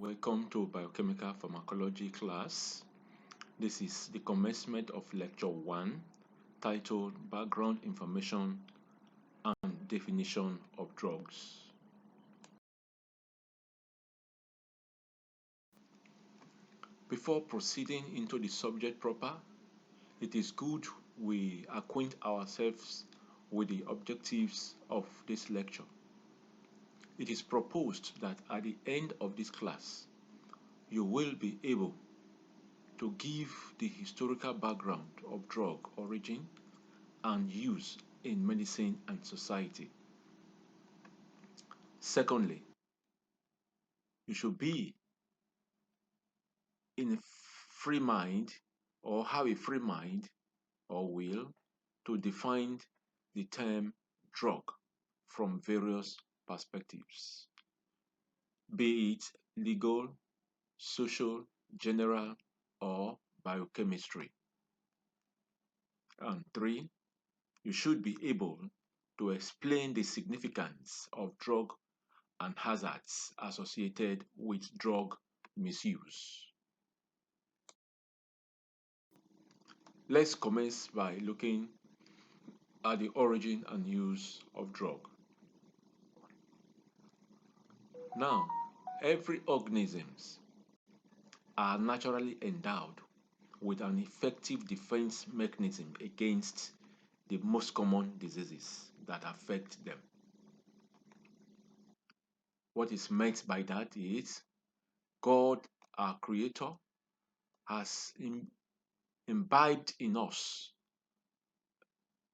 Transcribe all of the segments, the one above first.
Welcome to Biochemical Pharmacology class. This is the commencement of lecture 1 titled Background Information and Definition of Drugs. Before proceeding into the subject proper, it is good we acquaint ourselves with the objectives of this lecture. It is proposed that at the end of this class, you will be able to give the historical background of drug origin and use in medicine and society. Secondly, you should be in a free mind or have a free mind or will to define the term drug from various perspectives, be it legal, social, general, or biochemistry. And three, you should be able to explain the significance of drug and hazards associated with drug misuse. Let's commence by looking at the origin and use of drug. Now, every organisms are naturally endowed with an effective defense mechanism against the most common diseases that affect them. What is meant by that is God, our Creator, has imbibed in us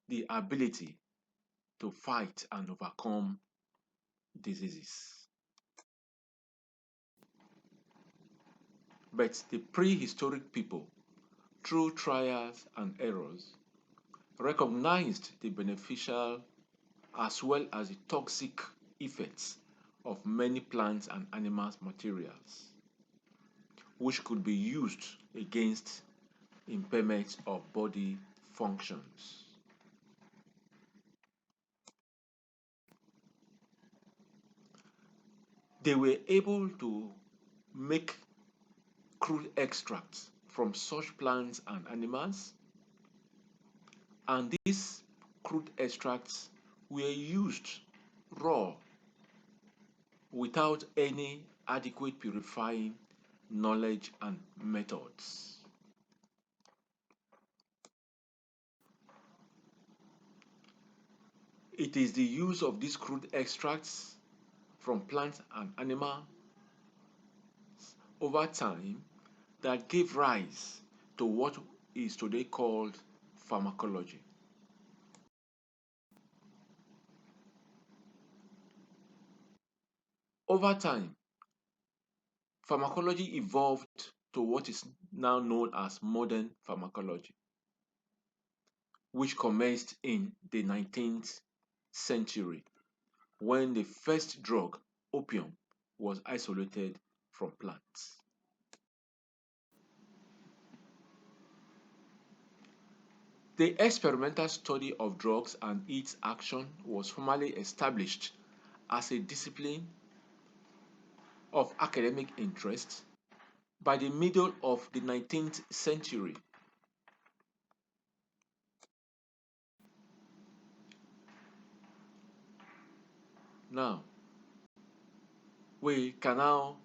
the ability to fight and overcome diseases. But the prehistoric people, through trials and errors, recognized the beneficial as well as the toxic effects of many plants and animals materials, which could be used against impairment of body functions. They were able to make crude extracts from such plants and animals, and these crude extracts were used raw without any adequate purifying knowledge and methods. It is the use of these crude extracts from plants and animals over time that gave rise to what is today called pharmacology. Over time, pharmacology evolved to what is now known as modern pharmacology, which commenced in the 19th century when the first drug, opium, was isolated from plants. The experimental study of drugs and its action was formally established as a discipline of academic interest by the middle of the 19th century. Now, we can now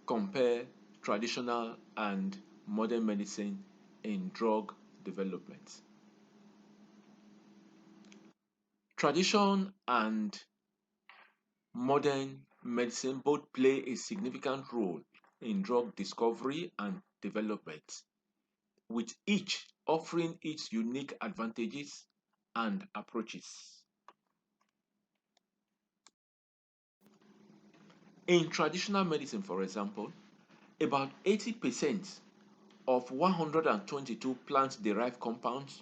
compare traditional and modern medicine in drug development. Tradition and modern medicine both play a significant role in drug discovery and development, with each offering its unique advantages and approaches. In traditional medicine, for example, about 80% of 122 plant-derived compounds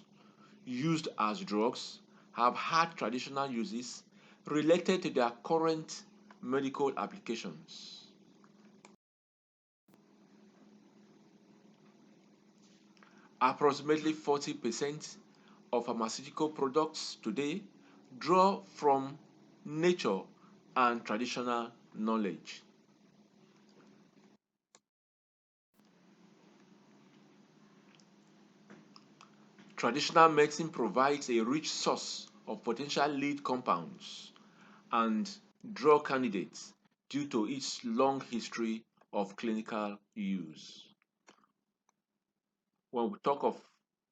used as drugs have had traditional uses related to their current medical applications. Approximately 40% of pharmaceutical products today draw from nature and traditional knowledge. Traditional medicine provides a rich source of potential lead compounds and drug candidates due to its long history of clinical use. When we talk of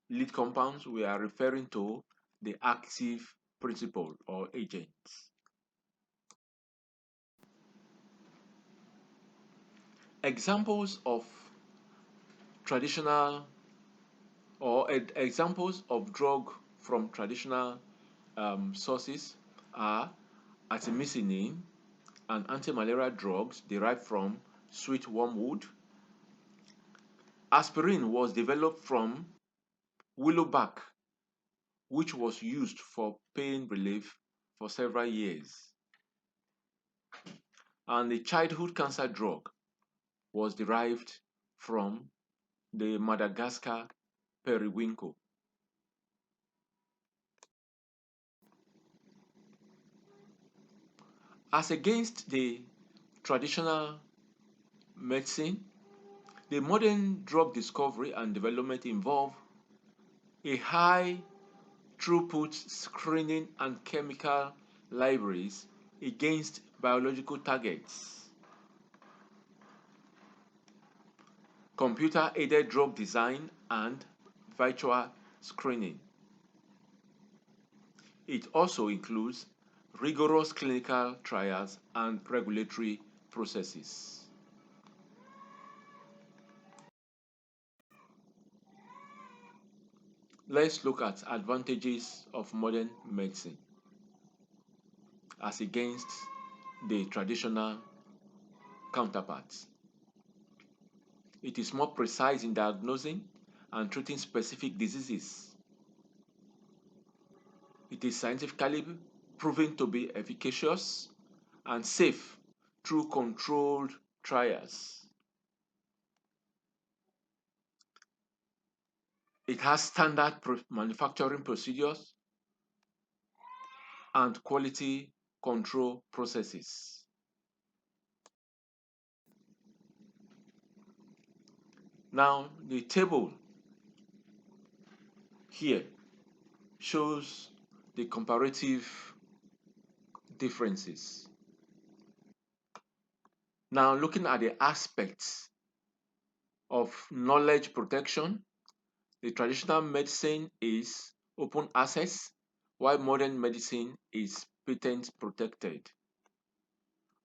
lead compounds, we are referring to the active principle or agents. Examples of traditional examples of drug from traditional sources are artemisinin, an anti-malarial drugs derived from sweet wormwood. Aspirin was developed from willow bark, which was used for pain relief for several years. And the childhood cancer drug was derived from the Madagascar periwinkle. As against the traditional medicine, the modern drug discovery and development involve a high throughput screening and chemical libraries against biological targets, computer-aided drug design, and virtual screening. It also includes rigorous clinical trials and regulatory processes. Let's look at advantages of modern medicine as against the traditional counterparts. It is more precise in diagnosing and treating specific diseases. It is scientifically proven to be efficacious and safe through controlled trials. It has standard manufacturing procedures and quality control processes. Now, the table here shows the comparative differences. Now, looking at the aspects of knowledge protection, the traditional medicine is open access, while modern medicine is patent protected.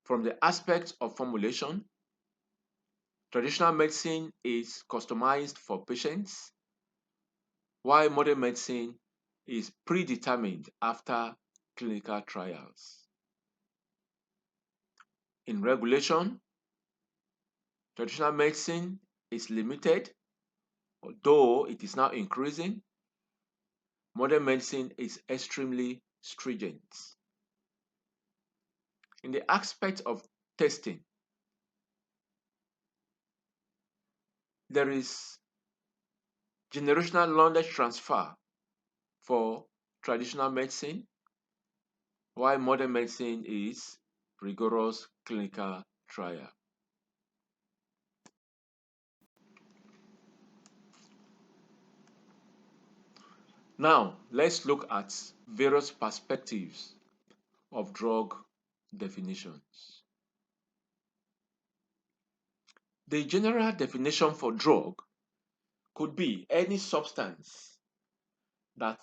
From the aspect of formulation, traditional medicine is customized for patients, while modern medicine is predetermined after clinical trials. In regulation, traditional medicine is limited, although it is now increasing. Modern medicine is extremely stringent. In the aspect of testing, there is generational knowledge transfer for traditional medicine, while modern medicine is rigorous clinical trial. Now, let's look at various perspectives of drug definitions. The general definition for drug could be any substance that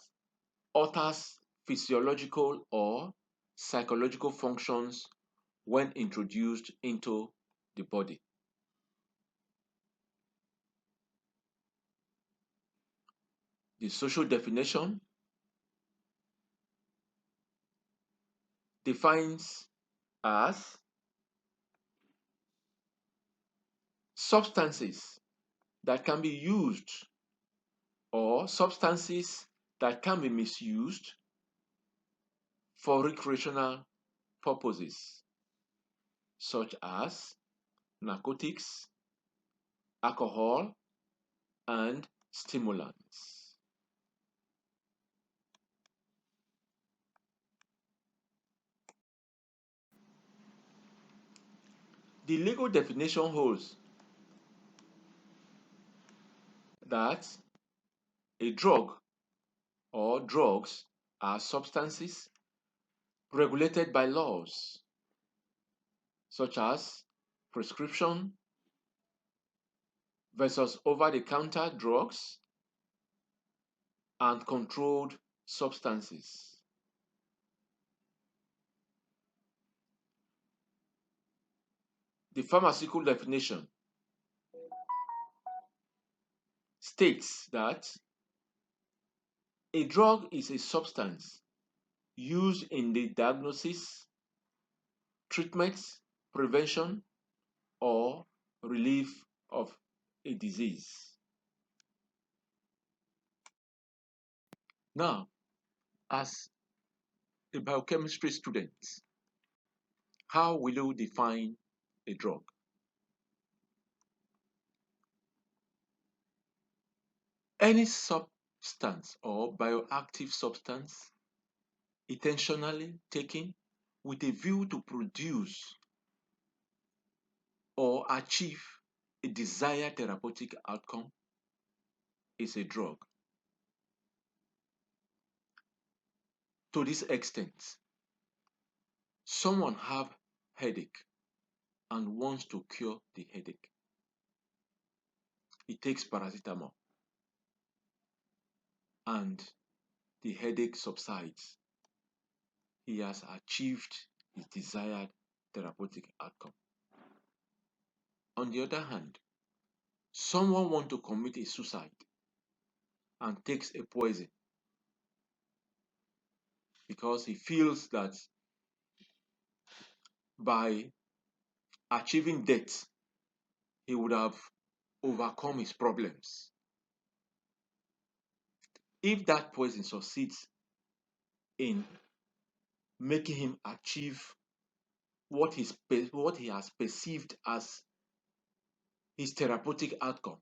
alters physiological or psychological functions when introduced into the body. The social definition defines as substances that can be used or substances that can be misused for recreational purposes, such as narcotics, alcohol, and stimulants. The legal definition holds that a drug or drugs are substances regulated by laws such as prescription versus over-the-counter drugs and controlled substances. The pharmaceutical definition states that a drug is a substance used in the diagnosis, treatment, prevention, or relief of a disease. Now, as a biochemistry student, how will you define a drug? Any substance or bioactive substance intentionally taken with a view to produce or achieve a desired therapeutic outcome is a drug. To this extent, someone have headache and wants to cure the headache. He takes paracetamol and the headache subsides. He has achieved his desired therapeutic outcome. On the other hand, someone wants to commit a suicide and takes a poison because he feels that by achieving death, he would have overcome his problems. If that poison succeeds in making him achieve what he has perceived as his therapeutic outcome,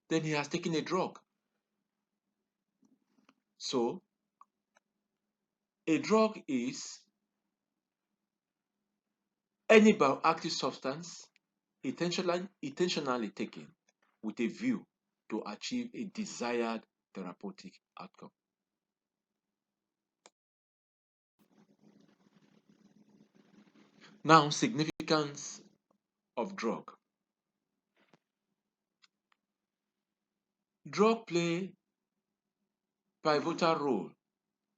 then he has taken a drug. So, a drug is any bioactive substance intentionally taken with a view to achieve a desired therapeutic outcome. Now, significance of drug. Drug play pivotal role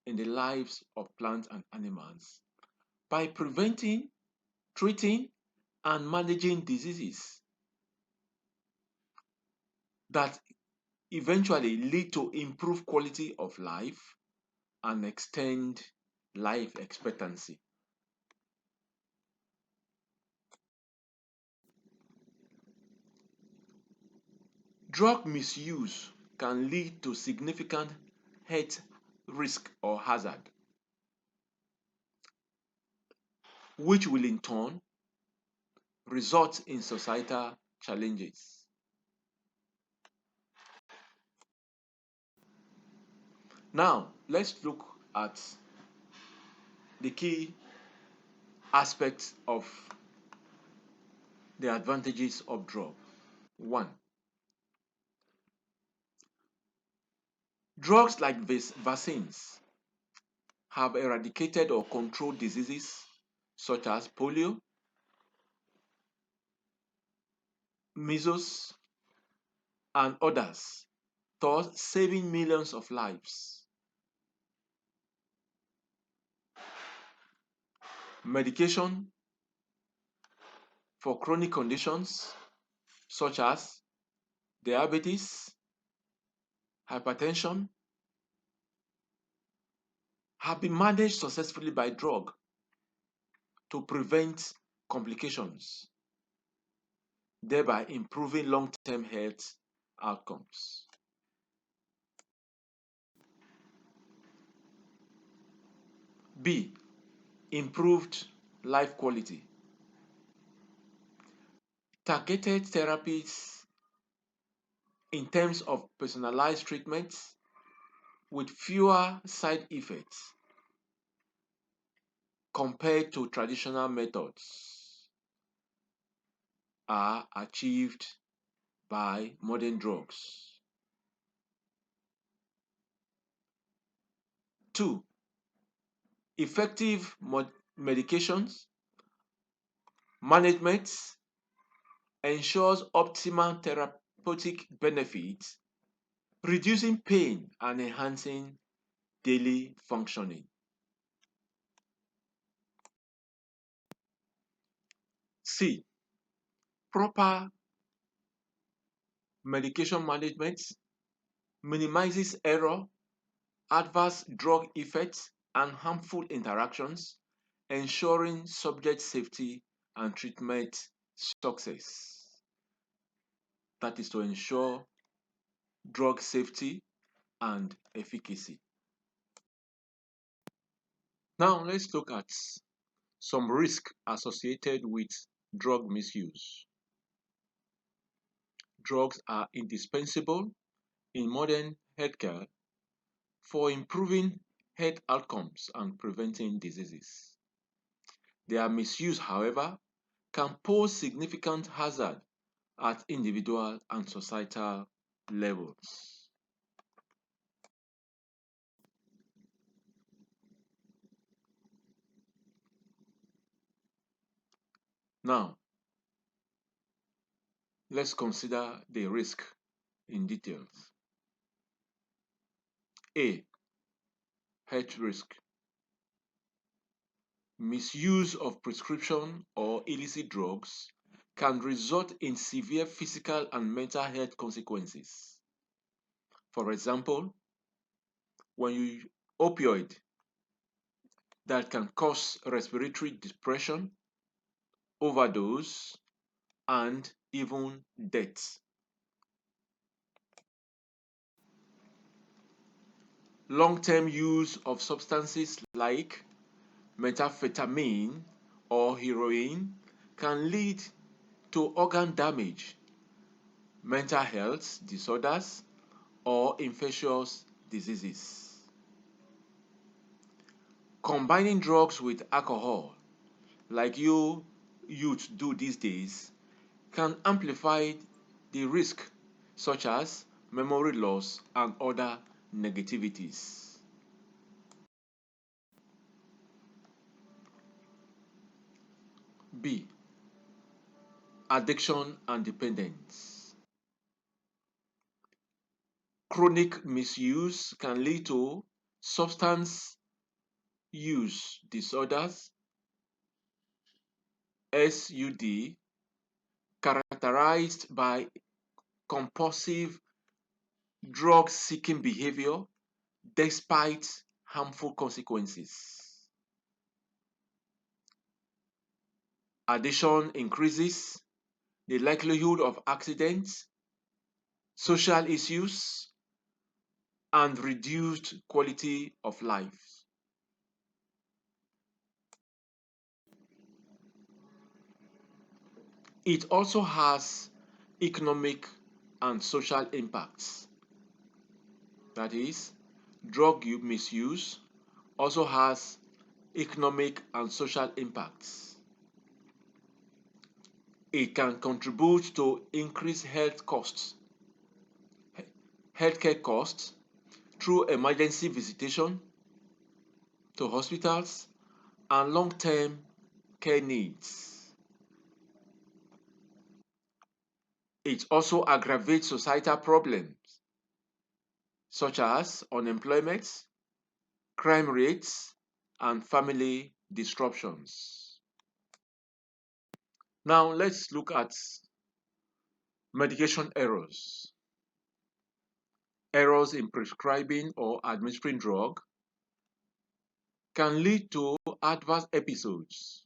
in the lives of plants and animals by preventing, treating, and managing diseases that eventually lead to improved quality of life and extend life expectancy. Drug misuse can lead to significant health risk or hazard, which will in turn result in societal challenges. Now, let's look at the key aspects of the advantages of drug. 1. Drugs like vaccines have eradicated or controlled diseases such as polio, measles, and others, thus saving millions of lives. Medication for chronic conditions such as diabetes, hypertension have been managed successfully by drug to prevent complications, thereby improving long-term health outcomes. B. Improved life quality. Targeted therapies in terms of personalized treatments with fewer side effects compared to traditional methods are achieved by modern drugs. 2. Effective medications management ensures optimal therapeutic benefits, reducing pain and enhancing daily functioning. C. Proper medication management minimizes error, adverse drug effects, and harmful interactions, ensuring subject safety and treatment success. That is to ensure drug safety and efficacy. Now let's look at some risk associated with drug misuse. Drugs are indispensable in modern healthcare for improving health outcomes and preventing diseases. Their misuse, however, can pose significant hazard at individual and societal levels. Now, let's consider the risk in details. A. Health risk. Misuse of prescription or illicit drugs can result in severe physical and mental health consequences. For example, when you opioid that can cause respiratory depression, overdose, and even death. Long-term use of substances like methamphetamine or heroin can lead to organ damage, mental health disorders, or infectious diseases. Combining drugs with alcohol, like youth do these days, can amplify the risk, such as memory loss and other negativities. B. Addiction and dependence. Chronic misuse can lead to substance use disorders, SUD, characterized by compulsive drug-seeking behavior despite harmful consequences. Addiction increases the likelihood of accidents, social issues, and reduced quality of life. It also has economic and social impacts. That is, drug misuse also has economic and social impacts. It can contribute to increased healthcare costs through emergency visitation to hospitals and long-term care needs. It also aggravates societal problems such as unemployment, crime rates, and family disruptions. Now let's look at medication errors. Errors in prescribing or administering drug can lead to adverse episodes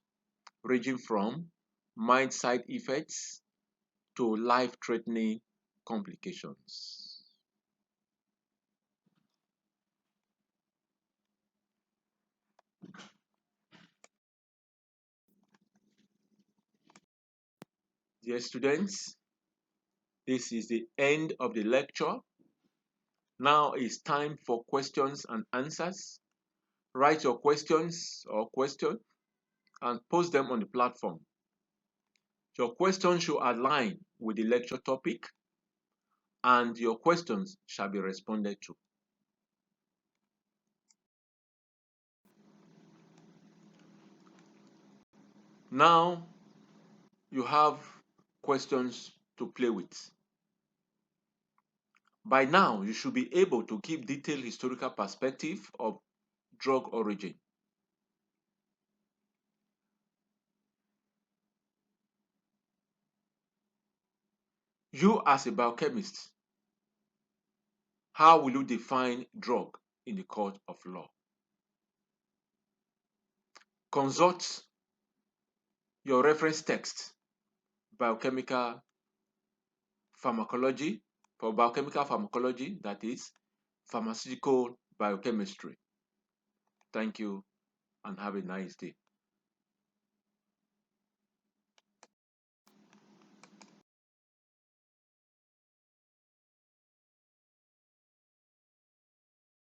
ranging from mild side effects to life-threatening complications. Dear students, this is the end of the lecture. Now it's time for questions and answers. Write your questions or question and post them on the platform. Your questions should align with the lecture topic and your questions shall be responded to. Now you have questions to play with. By now, you should be able to give detailed historical perspective of drug origin. You as a biochemist, how will you define drug in the court of law? Consult your reference text, biochemical pharmacology, for biochemical pharmacology, that is pharmaceutical biochemistry. Thank you and have a nice day.